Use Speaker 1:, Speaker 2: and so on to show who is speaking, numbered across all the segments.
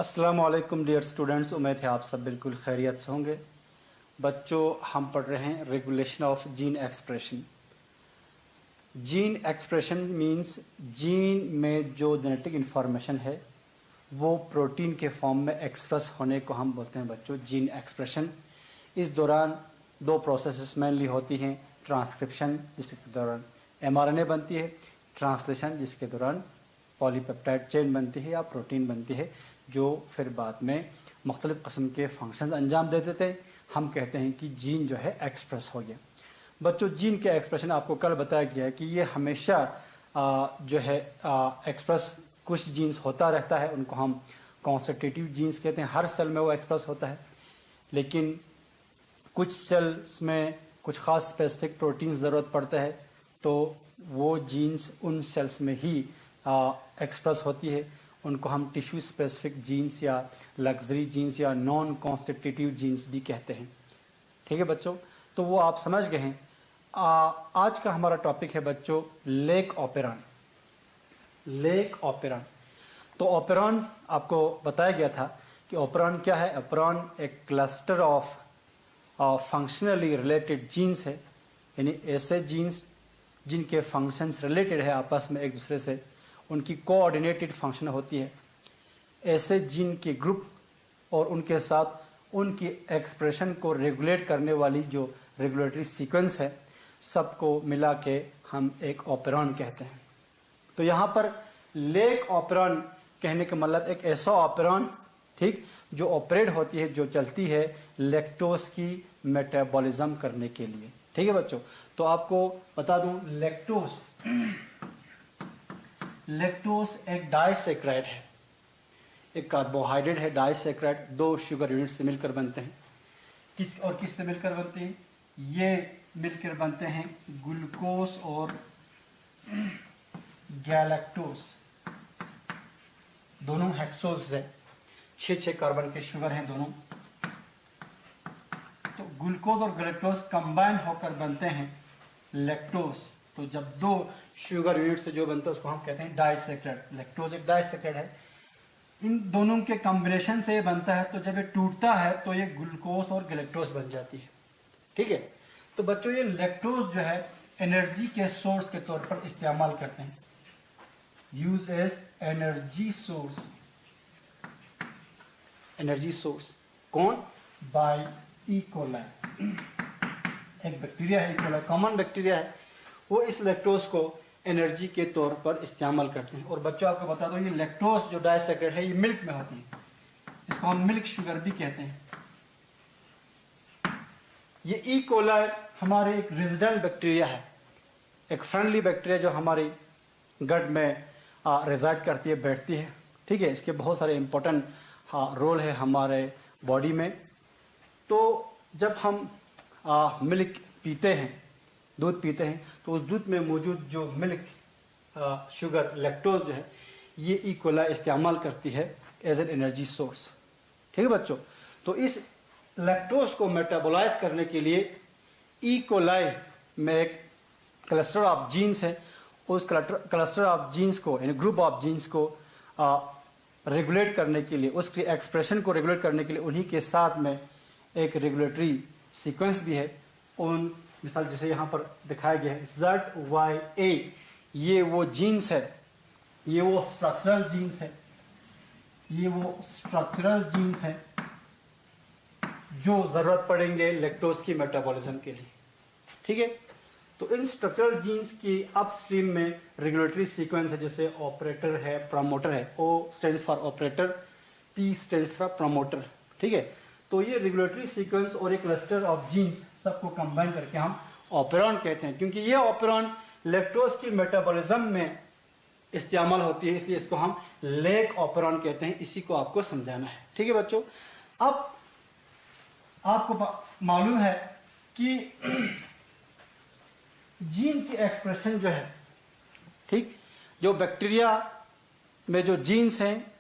Speaker 1: अस्सलामुअलैकुम dear students, उम्मीद है आप सब बिल्कुल खैरियत से होंगे। बच्चों, हम पढ़ रहे हैं regulation of gene expression. Gene expression means gene में जो जेनेटिक इंफॉर्मेशन है वो प्रोटीन के फॉर्म में एक्सप्रेस होने को हम बोलते हैं बच्चों जीन एक्सप्रेशन। इस दौरान दो प्रोसेसेस मेनली होती हैं, ट्रांसक्रिप्शन जिसके दौरान mRNA बनती है, ट्रांसलेशन जिसके दौरान पॉलीपेप्टाइड चेन बनती है या प्रोटीन बनती है, जो फिर बाद में मुख्तलिफ़ किस्म के फंक्शंस अंजाम दे देते हैं। हम कहते हैं कि जीन जो है एक्सप्रेस हो गया। बच्चों, जीन के एक्सप्रेशन आपको कल बताया गया है कि ये हमेशा जो है एक्सप्रेस कुछ जीन्स होता रहता है, उनको हम कॉन्स्टिट्यूटिव जीन्स कहते हैं। हर सेल में वो एक्सप्रेस होता है, लेकिन कुछ सेल्स में कुछ ख़ास स्पेसिफिक प्रोटीन ज़रूरत पड़ता है, तो वो जीन्स उन सेल्स में ही एक्सप्रेस होती है। उनको हम टिश्यू स्पेसिफिक जीन्स या लग्जरी जीन्स या नॉन कॉन्स्टिट्यूटिव जीन्स भी कहते हैं। ठीक है बच्चों, तो वो आप समझ गए हैं। आज का हमारा टॉपिक है बच्चों लेक ऑपेरॉन। लेक ऑपेरॉन, तो ऑपेरॉन आपको बताया गया था कि ऑपेरॉन क्या है। ऑपेरॉन एक cluster of functionally related genes है, यानी ऐसे जीन्स जिनके फंक्शंस रिलेटेड है आपस में एक दूसरे से, उनकी कोऑर्डिनेटेड फंक्शन होती है। ऐसे जीन के ग्रुप और उनके साथ उनकी एक्सप्रेशन को रेगुलेट करने वाली जो रेगुलेटरी सीक्वेंस है, सबको मिला के हम एक ऑपेरॉन कहते हैं। तो यहाँ पर लेक ऑपेरॉन कहने का मतलब एक ऐसा ऑपेरॉन, ठीक, जो ऑपरेट होती है, जो चलती है लैक्टोज की मेटाबॉलिज्म करने के लिए। ठीक है बच्चों, तो आपको बता दूं लैक्टोज एक डाइसैकेराइड है, एक कार्बोहाइड्रेट है। डाइसैकेराइड दो शुगर यूनिट से मिलकर बनते हैं। किस से मिलकर बनते हैं? ये मिलकर बनते हैं ग्लूकोज और गैलेक्टोज, दोनों हेक्सोज से 6 कार्बन के शुगर हैं दोनों। तो ग्लूकोज और गैलेक्टोज कंबाइन होकर बनते हैं लैक्टोज। तो जब दो शुगर यूनिट से जो बनता है उसको हम कहते हैं डाइसैकेराइड। लैक्टोज एक डाइसैकेराइड है, इन दोनों के कॉम्बिनेशन से ये बनता है। तो जब ये टूटता है तो ये ग्लूकोज और गैलेक्टोज बन जाती है। ठीक है, तो बच्चों ये लैक्टोज जो है एनर्जी के सोर्स के तौर पर इस्तेमाल करते हैं, use as energy source. Energy source कौन? बाय ई कोलाई, एक बैक्टीरिया है, ई कोलाई कॉमन बैक्टीरिया है, वो इस लैक्टोज को एनर्जी के तौर पर इस्तेमाल करते हैं। और बच्चों आपको बता दो, ये लैक्टोज जो डाइसैकेराइड है ये मिल्क में होती है, इसको हम मिल्क शुगर भी कहते हैं। ये ई कोलाई हमारे एक रेजिडेंट बैक्टीरिया है, एक फ्रेंडली बैक्टीरिया जो हमारी गट में रिजाइड करती है, बैठती है। ठीक है, इसके बहुत सारे इंपॉर्टेंट रोल है हमारे बॉडी में। तो जब हम मिल्क पीते हैं, दूध पीते हैं, तो उस दूध में मौजूद जो मिल्क शुगर लैक्टोज जो है ये ई कोलाई इस्तेमाल करती है एज एन एनर्जी सोर्स। ठीक है बच्चों, तो इस लैक्टोज को मेटाबोलाइज करने के लिए ई कोलाई में एक क्लस्टर ऑफ जीन्स है, उस क्लस्टर ऑफ जीन्स को यानी ग्रुप ऑफ जीन्स को रेगुलेट करने के लिए, उसकी एक्सप्रेशन को रेगुलेट करने के लिए उन्हीं के साथ में एक रेगुलेटरी सीक्वेंस भी है। उन मिसाल जैसे यहाँ पर दिखाया गया है ZYA, ये वो जीन्स है, ये वो स्ट्रक्चरल जीन्स है, ये वो स्ट्रक्चरल जीन्स है जो जरूरत पड़ेंगे लैक्टोज की मेटाबॉलिज्म के लिए। ठीक है, तो इन स्ट्रक्चरल जीन्स की अपस्ट्रीम में रेगुलेटरी सीक्वेंस है, जैसे ऑपरेटर है, प्रमोटर है। O stands for operator, P stands for promoter. ठीक है, तो ये रेगुलेटरी सीक्वेंस और एक क्लस्टर ऑफ जीन्स सबको कंबाइन करके हम ऑपेरॉन कहते हैं, क्योंकि ये ऑपेरॉन लैक्टोज की मेटाबॉलिज्म में इस्तेमाल होती है, इसलिए इसको हम लेक ऑपेरॉन कहते हैं। इसी को आपको समझाना है। ठीक है बच्चों, अब आपको मालूम है कि जीन की एक्सप्रेशन जो है, ठीक, जो बैक्टीरिया में जो जीन्स हैं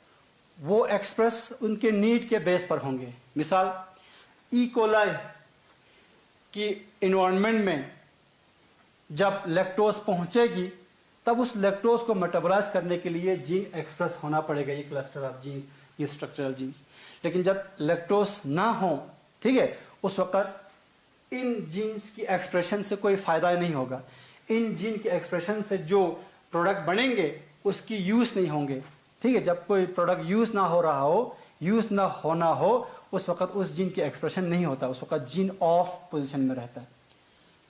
Speaker 1: वो एक्सप्रेस उनके नीड के बेस पर होंगे। मिसाल ई कोलाई की इन्वायरमेंट में जब लैक्टोज पहुंचेगी तब उस लैक्टोज को मेटाबोलाइज करने के लिए जीन एक्सप्रेस होना पड़ेगा, ये क्लस्टर ऑफ जीन्स ये स्ट्रक्चरल जीन्स। लेकिन जब लैक्टोज ना हो, ठीक है, उस वक्त इन जीन्स की एक्सप्रेशन से कोई फायदा नहीं होगा। इन जीन के एक्सप्रेशन से जो प्रोडक्ट बनेंगे उसकी यूज नहीं होंगे, ठीक है। जब कोई प्रोडक्ट यूज ना हो रहा हो, यूज ना होना हो, उस वक्त उस जीन की एक्सप्रेशन नहीं होता, उस वक्त जीन ऑफ पोजीशन में रहता है।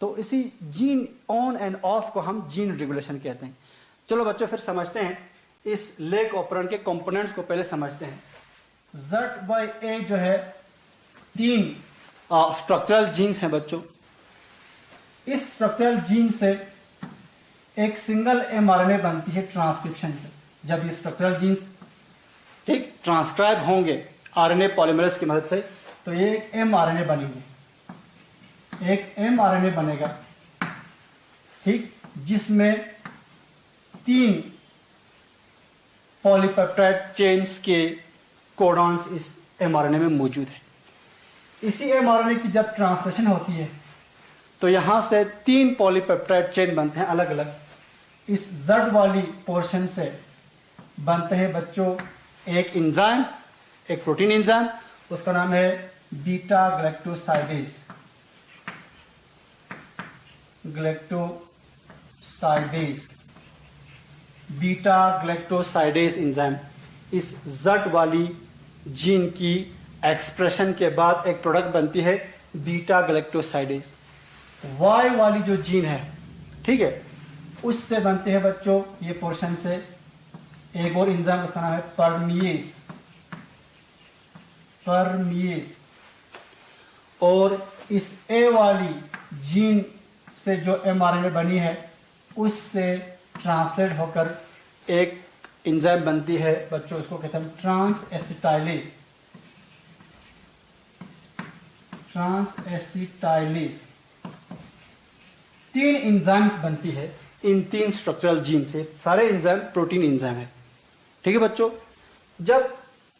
Speaker 1: तो इसी जीन ऑन एंड ऑफ को हम जीन रेगुलेशन कहते हैं। चलो बच्चों फिर समझते हैं इस लेग ऑपरेंट के कंपोनेंट्स को पहले समझते हैं। ZYA जो है 3 स्ट्रक्चरल जीन्स हैं बच्चों। इस स्ट्रक्चरल जीन से एक सिंगल mRNA बनती है ट्रांसक्रिप्शन से। जब ये स्ट्रक्चरल जीन्स ठीक ट्रांसक्राइब होंगे आरएनए पॉलीमरेज की मदद से, तो ये एक mRNA बनेंगे, एक mRNA बनेगा, ठीक, जिसमें 3 पॉलीपेप्टाइड चेन्स के कोडॉन्स इस mRNA में मौजूद है। इसी mRNA की जब ट्रांसलेशन होती है तो यहां से 3 पॉलीपेप्टाइड चेन बनते हैं अलग अलग। इस Z वाली पोर्शन से बनते हैं बच्चों एक एंजाइम, एक प्रोटीन एंजाइम, उसका नाम है beta galactosidase. Beta galactosidase enzyme. इस Z वाली जीन की एक्सप्रेशन के बाद एक प्रोडक्ट बनती है बीटा ग्लैक्टोसाइडेज। Y वाली जो जीन है, ठीक है, उससे बनते हैं बच्चों ये पोर्शन से एक और एंजाइम, उसका नाम है परमिएस। और इस A वाली जीन से जो mRNA बनी है उससे ट्रांसलेट होकर एक एंजाइम बनती है बच्चों, उसको कहते हैं ट्रांस एसिटाइलेज। 3 एंजाइम्स बनती है इन 3 स्ट्रक्चरल जीन से। सारे एंजाइम प्रोटीन एंजाइम है, ठीक है बच्चों। जब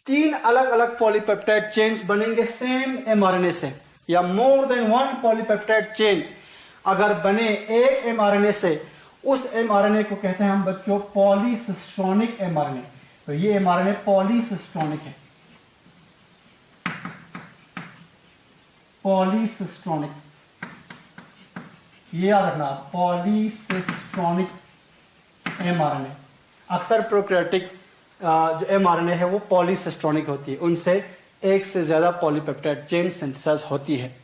Speaker 1: 3 अलग अलग पॉलीपेप्टाइड चेन्स बनेंगे सेम mRNA से, या मोर देन 1 पॉलीपेप्टाइड चेन अगर बने एक mRNA से, उस mRNA को कहते हैं हम बच्चों पॉलीसिस्ट्रोनिक mRNA। तो ये mRNA पॉलीसिस्ट्रोनिक है, पॉलीसिस्ट्रोनिक, ये याद रखना, पॉलीसिस्ट्रोनिक mRNA। अक्सर प्रोकैरियोटिक जो mRNA है वो पॉलीसिस्ट्रोनिक होती है, उनसे एक से ज्यादा पॉलीपेप्टाइड चेन सिंथेसाइज होती है।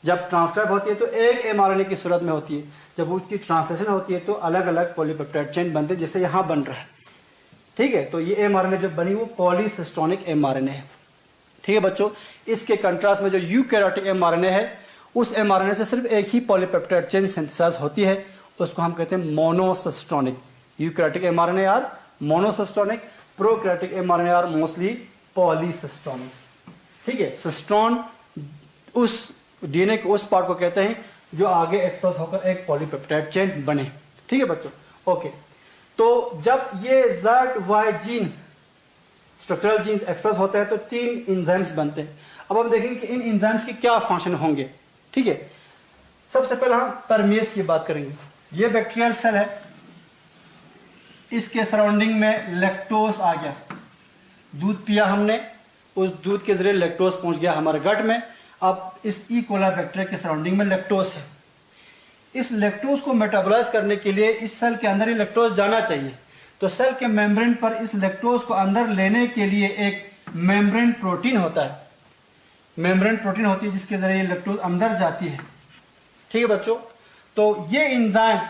Speaker 1: जब ट्रांसक्राइब होती है तो एक mRNA की सूरत में होती है, जब उसकी ट्रांसलेशन होती है तो अलग अलग पॉलीपेप्टाइड चेन बनते हैं, जैसे यहाँ बन रहा है, ठीक है। तो ये mRNA जब बनी वो पॉलीसिस्ट्रोनिक mRNA है, ठीक है बच्चों। इसके कंट्रास्ट में जो यूकैरियोटिक mRNA है, उस mRNA से सिर्फ एक ही पॉलीपेप्टाइड चेन सिंथेसाइज होती है, उसको हम कहते हैं monocistronic. Eukaryotic mRNA are monocistronic, prokaryotic mRNA are mostly polycistronic, ठीक है। सिस्ट्रॉन उस डीएनए के उस पार्ट को कहते हैं जो आगे एक्सप्रेस होकर एक पॉलीपेप्टाइड चेन बने, ठीक है बच्चों। ओके, तो जब ये ZY gene structural genes express होते हैं तो 3 एंजाइम्स बनते हैं। अब हम देखेंगे कि इन एंजाइम्स की क्या फंक्शन होंगे, ठीक है। सबसे पहले हम परमेस की बात करेंगे। ये बैक्टीरियल सेल है, इसके सराउंडिंग में लैक्टोज आ गया, दूध पिया हमने, उस दूध के जरिए लैक्टोज पहुंच गया हमारे गट में। अब इस ई कोला बैक्टीरिया के सराउंडिंग में लैक्टोज है। इस लैक्टोज को मेटाबोलाइज करने के लिए इस सेल के अंदर ही लैक्टोज जाना चाहिए, तो सेल के मेम्ब्रेन पर इस लैक्टोज को अंदर लेने के लिए एक मेम्ब्रेन प्रोटीन होता है, मेम्ब्रेन प्रोटीन होती है जिसके जरिए लैक्टोज अंदर जाती है, ठीक है बच्चों। तो ये एंजाइम,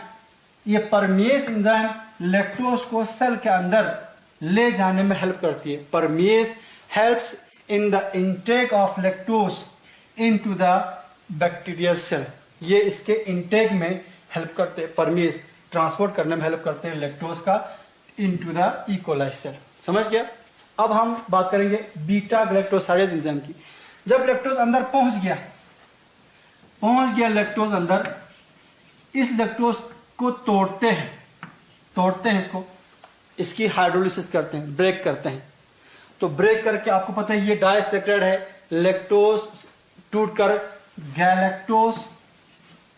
Speaker 1: ये परमेस एंजाइम लैक्टोज को सेल के अंदर ले जाने में हेल्प करती है। Permease helps in the intake of lactose into the bacterial cell. ये इसके इनटेक में हेल्प करते हैं, परमेस ट्रांसपोर्ट करने में हेल्प करते हैं लैक्टोज का into the E coli cell. समझ गया। अब हम बात करेंगे बीटा ग्लैक्टोसाइडेज एंजाइम की। जब लैक्टोज अंदर पहुंच गया लैक्टोज अंदर, इस लैक्टोज को तोड़ते हैं इसको, इसकी हाइड्रोलिसिस करते हैं, ब्रेक करते हैं। तो ब्रेक करके आपको पता है ये डाइसैकराइड है, लैक्टोज टूटकर गैलेक्टोज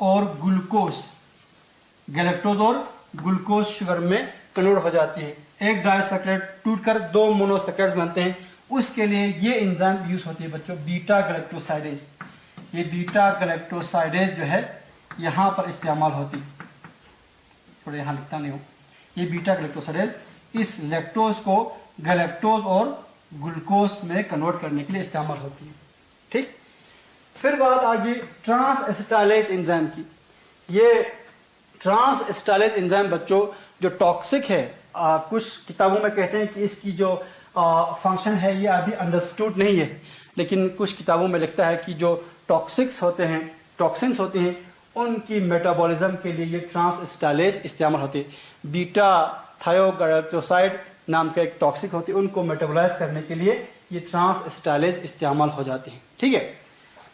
Speaker 1: और ग्लूकोज शुगर में कन्वर्ट हो जाती है। एक डाइसैकराइड टूटकर 2 मोनोसैकराइड्स बनते हैं, उसके लिए ये एंजाइम यूज होती है बच्चों, बीटा गैलेक्टोसाइडेज। ये बीटा गैलेक्टोसाइडेज जो है यहाँ पर इस्तेमाल होती है, थोड़ा यहाँ लिखता नहीं हूँ। ये बीटा गैलेक्टोसाइडेज इस लैक्टोज को गैलेक्टोज और ग्लूकोज में कन्वर्ट करने के लिए इस्तेमाल होती है। ठीक, फिर बात आ गई ट्रांस एसिटाइलेज एंजाइम की। ये ट्रांस एसिटाइलेज एंजाइम बच्चों जो टॉक्सिक है, कुछ किताबों में कहते हैं कि इसकी जो फंक्शन है ये अभी अंडरस्टूड नहीं है, लेकिन कुछ किताबों में लिखता है कि जो टॉक्सिक्स होते हैं, टॉक्सिन्स होते हैं, उनकी मेटाबॉलिज्म के लिए ये ट्रांस एसिटाइलेज इस्तेमाल होती है। बीटा थायोगैलेक्टोसाइड नाम का एक टॉक्सिक होती है, उनको मेटाबोलाइज करने के लिए ये ट्रांस एसिटाइलेज इस्तेमाल हो जाती है। ठीक है,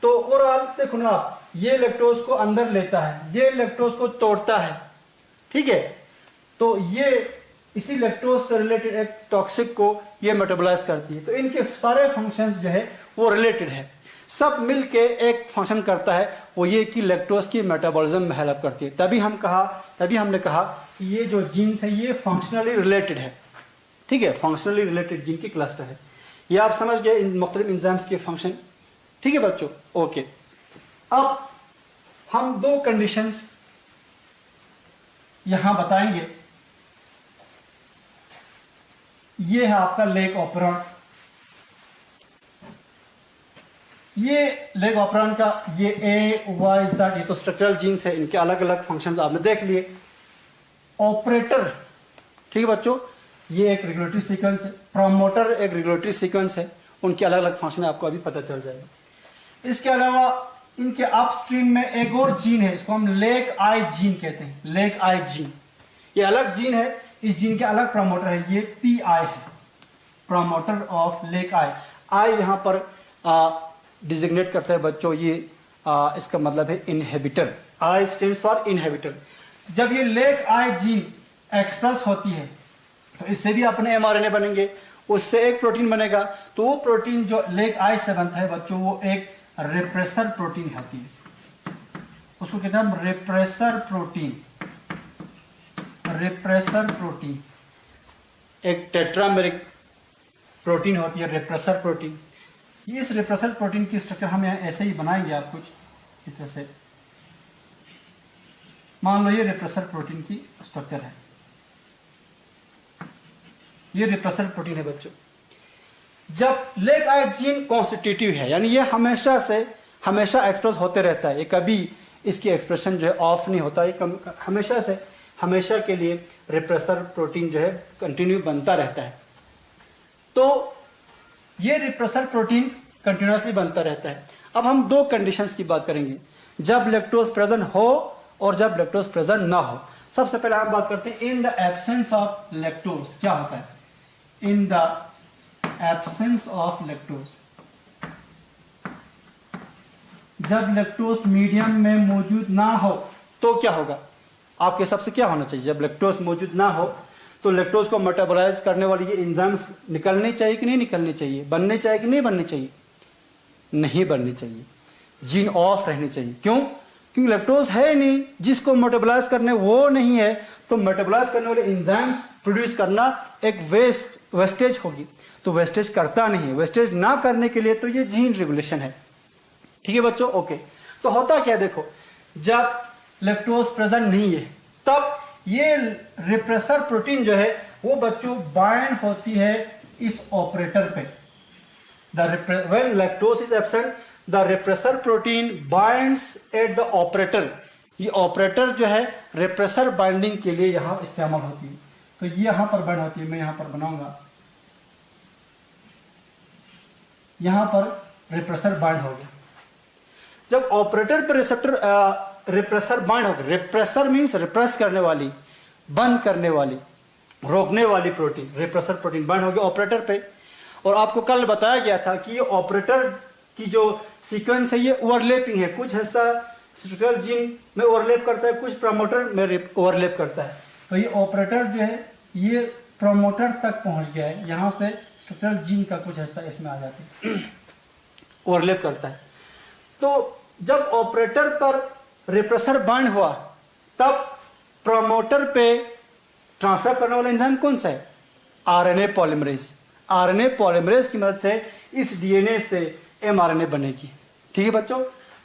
Speaker 1: तो ओवरऑल देखो ना आप, ये लैक्टोज को अंदर लेता है, ये लैक्टोज को तोड़ता है। ठीक है, तो ये इसी लैक्टोज से रिलेटेड एक टॉक्सिक को ये मेटाबोलाइज करती है। तो इनके सारे फंक्शंस जो है वो रिलेटेड है, सब मिलके एक फंक्शन करता है, वो ये कि लैक्टोज की मेटाबॉलिज्म में हेल्प करती है। तभी हमने कहा कि ये जो जीन्स है ये फंक्शनली रिलेटेड है। ठीक है, फंक्शनली रिलेटेड जीन की क्लस्टर है। ये आप समझ गए इन मुख्तलिफ एंजाइम्स के फंक्शन। ठीक है बच्चों, ओके। अब हम दो कंडीशंस यहां बताएंगे। ये है आपका लेग ऑपरॉन। ये लेग ऑपरॉन का ये A, Y, Z ये तो स्ट्रक्चरल जीन्स है, इनके अलग अलग फंक्शंस आपने देख लिए। ऑपरेटर, ठीक है बच्चों, ये एक रेगुलेटरी सीक्वेंस है, प्रोमोटर एक रेगुलेटरी सीक्वेंस है, उनके अलग अलग फंक्शन आपको अभी पता चल जाएगा। इसके अलावा इनके अपस्ट्रीम में एक और जीन है, इसको हम लेग आई जीन कहते हैं। लेग आई जीन ये अलग जीन है, इस जीन के अलग प्रोमोटर है, ये PI है, प्रोमोटर ऑफ लेग आई। आई यहां पर डिजिग्नेट करता है बच्चों, ये इसका मतलब है inhibitor. I stands for inhibitor. जब ये लेग आई जीन एक्सप्रेस होती है तो इससे भी अपने mRNA बनेंगे, उससे एक प्रोटीन बनेगा। तो वो प्रोटीन जो लेग आई से बनता है बच्चों, वो एक रिप्रेसर प्रोटीन होती है, उसको कहते हैं हम रिप्रेसर प्रोटीन। रिप्रेसर प्रोटीन एक टेट्रामेरिक प्रोटीन होती है, रिप्रेसर प्रोटीन। इस रिप्रेसर प्रोटीन की स्ट्रक्चर हम यहाँ ऐसे ही बनाएंगे, आप कुछ इस तरह से मान लो ये रिप्रेसर प्रोटीन की स्ट्रक्चर है, ये रिप्रेसर प्रोटीन है बच्चों। जब लेग आई जीन कॉन्स्टिट्यूटिव है, यानी ये हमेशा एक्सप्रेस होते रहता है, ये कभी इसकी एक्सप्रेशन जो है ऑफ नहीं होता, ये हमेशा के लिए रिप्रेसर प्रोटीन जो है कंटिन्यू बनता रहता है। तो ये रिप्रेसर प्रोटीन कंटिन्यूअसली बनता रहता है। अब हम दो कंडीशंस की बात करेंगे, जब लैक्टोज प्रेजेंट हो और जब लैक्टोज प्रेजेंट ना हो। सबसे पहले हम बात करते हैं in the absence of lactose क्या होता है। In the absence of lactose, जब लैक्टोज मीडियम में मौजूद ना हो तो क्या होगा, आपके हिसाब से क्या होना चाहिए। जब लैक्टोज मौजूद ना हो तो लैक्टोज को मेटाबोलाइज करने वाली ये एंजाइम्स निकलनी चाहिए कि नहीं निकलनी चाहिए, बनने चाहिए कि नहीं बननी चाहिए, नहीं बननी चाहिए, जीन ऑफ रहनी चाहिए। क्यों? क्योंकि लैक्टोज है नहीं जिसको मेटाबोलाइज करने, वो नहीं है, तो मेटाबोलाइज करने वाले एंजाइम्स प्रोड्यूस करना एक वेस्टेज होगी, तो वेस्टेज करता नहीं है। वेस्टेज ना करने के लिए तो ये जीन रेगुलेशन है। ठीक है बच्चों, ओके। तो होता क्या, देखो जब लैक्टोज प्रेजेंट नहीं है तब ये रिप्रेसर प्रोटीन जो है वो बच्चों बाइंड होती है इस ऑपरेटर पे। When lactose is absent the repressor protein binds at the operator. ये ऑपरेटर जो है रिप्रेसर बाइंडिंग के लिए यहां इस्तेमाल होती है। तो ये यहां पर बाइंड होती है, मैं यहां पर बनाऊंगा, यहां पर रिप्रेसर बाइंड हो गया। जब ऑपरेटर पर रिसेप्टर रिप्रेसर बाइंड हो गया, रिप्रेसर मीन्स रिप्रेस करने वाली, बंद करने वाली, रोकने वाली प्रोटीन, रिप्रेसर प्रोटीन बाइंड हो गया ऑपरेटर पे। और आपको कल बताया गया था कि ये ऑपरेटर की जो सीक्वेंस है ये ओवरलैपिंग है, कुछ हिस्सा स्ट्रक्चरल जीन में ओवरलैप करता है, कुछ प्रमोटर में ओवरलैप करता है। तो ये ऑपरेटर जो है ये प्रमोटर तक पहुंच गया है, यहां से स्ट्रक्चरल जीन का कुछ हिस्सा इसमें आ जाता है, ओवरलैप करता है। तो जब ऑपरेटर पर रिप्रेसर बाइंड हुआ तब प्रमोटर पे ट्रांसफर करने वाला एंजाइम कौन सा है, आरएनए पॉलीमरेज। आरएनए पॉलीमरेज की मदद से इस डीएनए से एमआरएनए बनेगी। ठीक है बच्चों,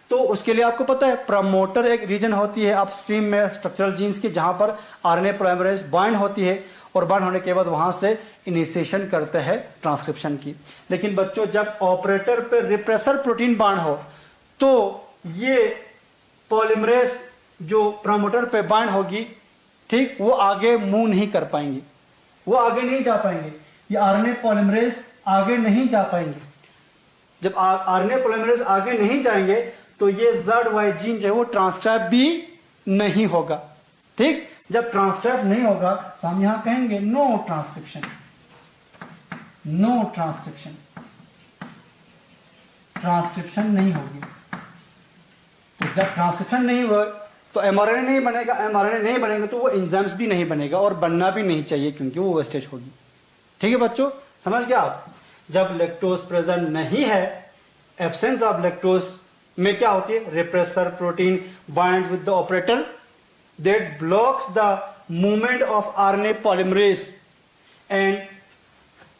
Speaker 1: तो उसके लिए आपको पता है प्रमोटर एक रीजन होती है अपस्ट्रीम में स्ट्रक्चरल जीन्स की, जहां पर आरएनए पॉलीमरेज बाइंड होती है और बाइंड होने के बाद वहां से इनिशिएशन करते हैं ट्रांसक्रिप्शन की। लेकिन बच्चों जब ऑपरेटर पे रिप्रेसर प्रोटीन बाइंड हो तो ये पॉलीमरेज जो प्रमोटर पे बाइंड होगी, ठीक, वो आगे मूव नहीं कर पाएंगे, वो आगे नहीं जा पाएंगे, ये आरएनए पॉलीमरेज आगे नहीं जा पाएंगे। जब आरएनए पॉलीमरेज आगे नहीं जाएंगे तो ये ZY जीन जो है वो ट्रांसक्राइब भी नहीं होगा। ठीक, जब ट्रांसक्राइब नहीं होगा तो हम यहां कहेंगे no transcription, no transcription, transcription नहीं होगी। तो जब ट्रांसक्रिप्शन नहीं हुआ तो एमआरएनए नहीं बनेगा, एमआरएनए नहीं बनेगा तो वो एंजाइम्स भी नहीं बनेगा और बनना भी नहीं चाहिए क्योंकि वो वेस्टेज होगी। ठीक है बच्चों, समझ गया आप? जब लैक्टोज प्रेजेंट नहीं है, एब्सेंस ऑफ लैक्टोज में क्या होती है, repressor protein binds with the operator that blocks the movement of RNA polymerase and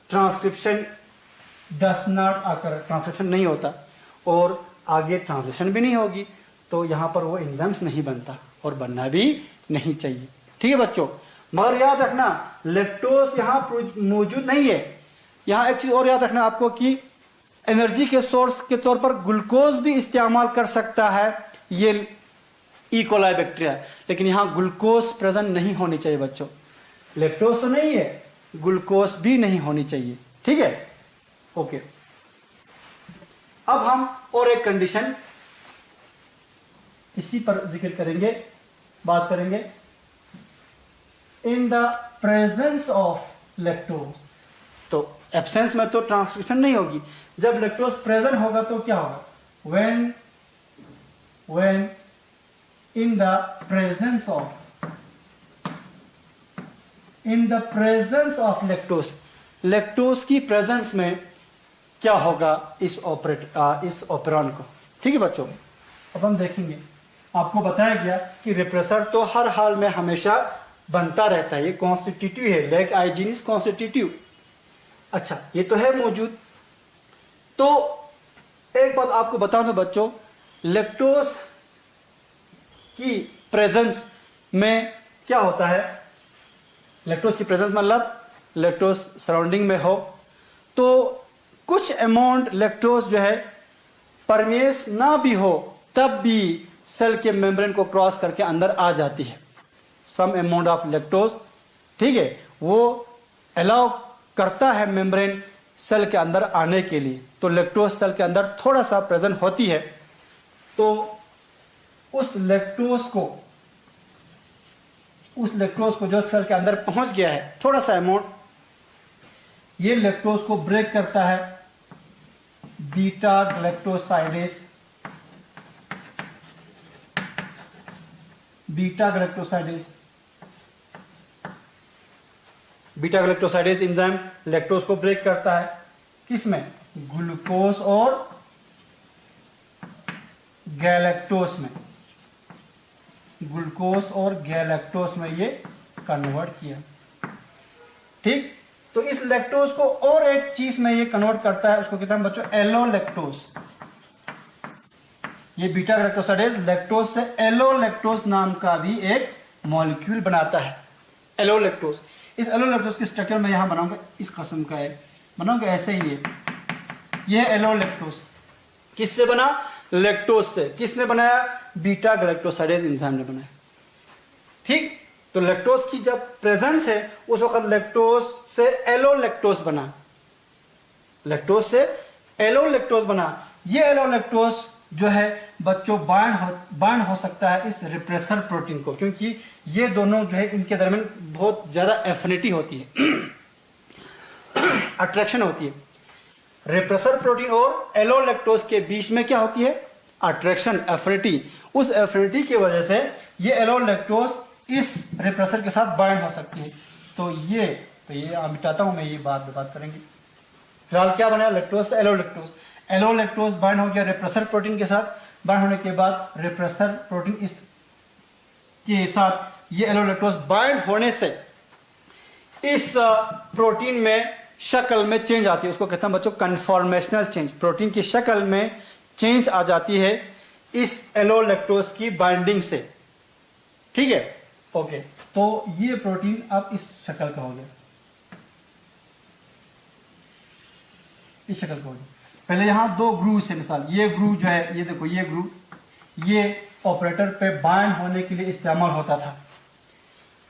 Speaker 1: transcription does not occur, transcription नहीं होता और आगे ट्रांसलेशन भी नहीं होगी, तो यहां पर वो एंजाइम्स नहीं बनता और बनना भी नहीं चाहिए। ठीक है बच्चों, मगर याद रखना लैक्टोज यहां मौजूद नहीं है। यहां एक चीज और याद रखना आपको कि एनर्जी के सोर्स के तौर पर ग्लूकोज भी इस्तेमाल कर सकता है ये ई कोलाई बैक्टीरिया, लेकिन यहां ग्लूकोज प्रेजेंट नहीं होनी चाहिए बच्चों। लैक्टोज तो नहीं है, ग्लूकोज भी नहीं होनी चाहिए। ठीक है, ओके। अब हम और एक कंडीशन इसी पर जिक्र करेंगे, बात करेंगे। In the presence of lactose, तो एब्सेंस में तो ट्रांसक्रिप्शन नहीं होगी, जब लैक्टोज प्रेजेंट होगा तो क्या होगा, when in the presence of lactose, lactose की प्रेजेंस में क्या होगा इस ऑपरेरॉन को। ठीक है बच्चों, अब हम देखेंगे, आपको बताया गया कि रिप्रेसर तो हर हाल में हमेशा बनता रहता है, ये कॉन्स्टिट्यूटिव है, lac I gene is constitutive. अच्छा, ये तो है मौजूद। तो एक बात आपको बताऊं तो बच्चों, लैक्टोज की प्रेजेंस में क्या होता है, लैक्टोज की प्रेजेंस मतलब लैक्टोज सराउंडिंग में हो तो कुछ अमाउंट लैक्टोज जो है परमेस ना भी हो तब भी सेल के मेम्ब्रेन को क्रॉस करके अंदर आ जाती है। सम अमाउंट ऑफ लैक्टोज, ठीक है, वो अलाउ करता है मेम्ब्रेन सेल के अंदर आने के लिए, तो लैक्टोज सेल के अंदर थोड़ा सा प्रेजेंट होती है। तो उस लैक्टोज को जो सेल के अंदर पहुंच गया है थोड़ा सा अमाउंट, ये लैक्टोज को ब्रेक करता है beta galactosidase, beta galactosidase enzyme lactose को ब्रेक करता है, किसमें, ग्लूकोज और गैलेक्टोज में, ग्लूकोज और गैलेक्टोज में ये कन्वर्ट किया। ठीक, तो इस लैक्टोज को और एक चीज में ये कन्वर्ट करता है, उसको कहते हैं बच्चों एलोलैक्टोज। ये बीटा गैलेक्टोसाइडेज लैक्टोज से एलोलैक्टोज नाम का भी एक मॉलिक्यूल बनाता है, एलोलैक्टोज। इस एलोलैक्टोज की स्ट्रक्चर में यहां बनाऊंगा, इस किस्म का है, बनाऊंगा ऐसे ही ये एलोलैक्टोज किससे बना, लैक्टोज से। किसने बनाया, बीटा गैलेक्टोसाइडेज एंजाइम ने बनाया। ठीक, तो लैक्टोज की जब प्रेजेंस है उस वक्त लैक्टोज से एलोलैक्टोज बना, लैक्टोज से एलोलैक्टोज बना। ये एलोलैक्टोज जो है बच्चों बाइंड हो सकता है इस रिप्रेसर प्रोटीन को, क्योंकि ये दोनों जो है इनके दरमियान बहुत ज्यादा एफिनिटी होती है, अट्रैक्शन होती है। रिप्रेसर प्रोटीन और एलोलैक्टोज के बीच में क्या होती है, अट्रैक्शन, एफिनिटी। उस एफिनिटी की वजह से ये एलोलैक्टोज इस रिप्रेसर के साथ बाइंड हो सकती है। तो ये मिटाता हूं मैं, ये बात करेंगे। फिलहाल क्या बना, लैक्टोज से एलोलैक्टोज, एलोलैक्टोज बाइंड हो गया रिप्रेसर प्रोटीन के साथ, बाइंड होने के बाद रिप्रेसर प्रोटीन इस के साथ ये एलोलैक्टोज बाइंड होने से इस प्रोटीन में शक्ल में चेंज आती है, उसको कहते हैं बच्चों कन्फॉर्मेशनल चेंज। प्रोटीन की शक्ल में चेंज आ जाती है इस एलोलैक्टोज की बाइंडिंग से। ठीक है, ओके। तो ये प्रोटीन अब इस शक्ल का हो गया, इस शक्ल का हो गया। पहले यहां दो ग्रूव से, मिसाल ये ग्रूव जो है, ये देखो ये ग्रूव, ये ऑपरेटर पे बाइंड होने के लिए इस्तेमाल होता था।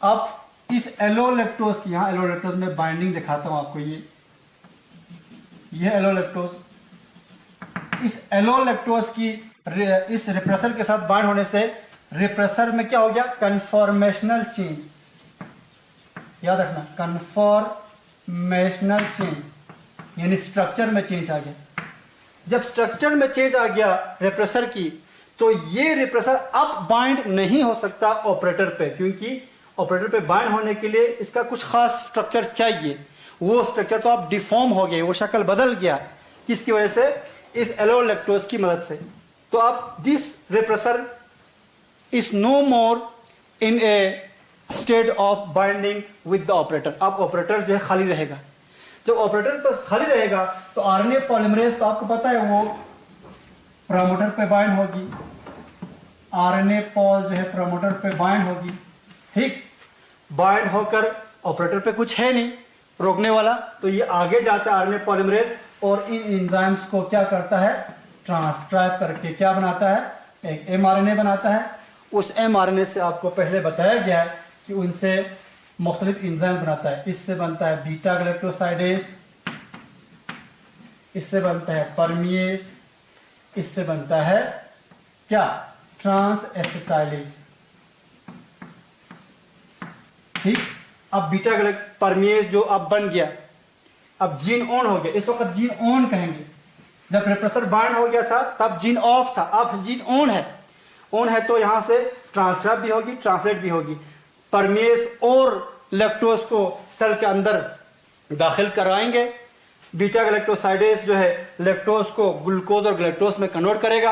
Speaker 1: अब इस एलोलैक्टोज की, यहां एलोलैक्टोज में बाइंडिंग दिखाता हूं आपको, ये एलोलैक्टोज, इस एलोलैक्टोज की इस रिप्रेसर के साथ बाइंड होने से रिप्रेसर में क्या हो गया, कन्फॉर्मेशनल चेंज। याद रखना, कन्फॉर्मेशनल चेंज यानी स्ट्रक्चर में चेंज आ गया। जब स्ट्रक्चर में चेंज आ गया रिप्रेसर की, तो ये रिप्रेसर अब बाइंड नहीं हो सकता ऑपरेटर पे, क्योंकि ऑपरेटर पे बाइंड होने के लिए इसका कुछ खास स्ट्रक्चर चाहिए। वो स्ट्रक्चर तो अब डिफॉर्म हो गया, वो शक्ल बदल गया, किसकी वजह से, इस एलोलैक्टोज की मदद से। तो अब this repressor is no more in a state of binding with the operator. अब ऑपरेटर जो है खाली रहेगा। जब ऑपरेटर पर खाली रहेगा तो आरएनए पॉलीमरेज, तो आपको पता है वो प्रमोटर पे बाइंड होगी, आरएनए पॉल जो है प्रमोटर पे बाइंड होगी। ठीक, बाइंड होकर ऑपरेटर पे कुछ है नहीं रोकने वाला, तो ये आगे जाता है आरएनए पॉलीमरेज और इन एंजाइम्स को क्या करता है, ट्रांसक्राइब करके क्या बनाता है, एक एमआरएनए बनाता है। उस एमआरएनए से आपको पहले बताया गया है कि उनसे मुख्तलिफ एंजाइम बनाता है। इससे बनता है बीटा गैलेक्टोसाइडेज, इससे बनता है परमिएज, इससे बनता है क्या, ट्रांस एसिटाइलेज। ठीक, अब बीटा परमिएज जो अब बन गया, अब जीन ऑन हो गया। इस वक्त जीन ऑन कहेंगे, जब रिप्रेसर बाइंड हो गया था तब जीन ऑफ था, अब जीन ऑन है। ऑन है तो यहां से ट्रांसक्राइब भी होगी, ट्रांसलेट भी होगी। परमेस और लैक्टोज को सेल के अंदर दाखिल करवाएंगे। बीटा गैलेक्टोसाइडेज जो है लैक्टोज को ग्लूकोज और ग्लैक्टोज में कन्वर्ट करेगा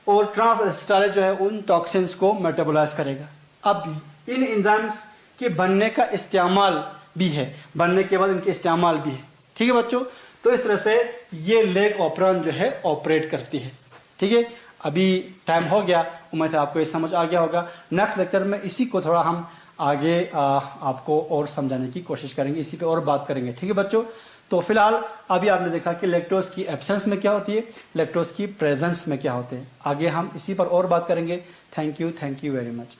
Speaker 1: और ट्रांस एसिटाइलेज जो है उन टॉक्सिन्स को मेटाबोलाइज करेगा। अब इन एंजाइम्स के बनने का इस्तेमाल भी है, बनने के बाद इनके इस्तेमाल भी है। ठीक है बच्चों, तो इस तरह से ये लेग ऑपरन जो है ऑपरेट करती है। ठीक है, अभी टाइम हो गया, उम्मीद है आपको ये समझ आ गया होगा। नेक्स्ट लेक्चर में इसी को थोड़ा हम आगे आपको और समझाने की कोशिश करेंगे, इसी पे और बात करेंगे। ठीक है बच्चों, तो फिलहाल अभी आपने देखा कि लैक्टोज की एब्सेंस में क्या होती है, लैक्टोज की प्रेजेंस में क्या होते हैं। आगे हम इसी पर और बात करेंगे। Thank you very much.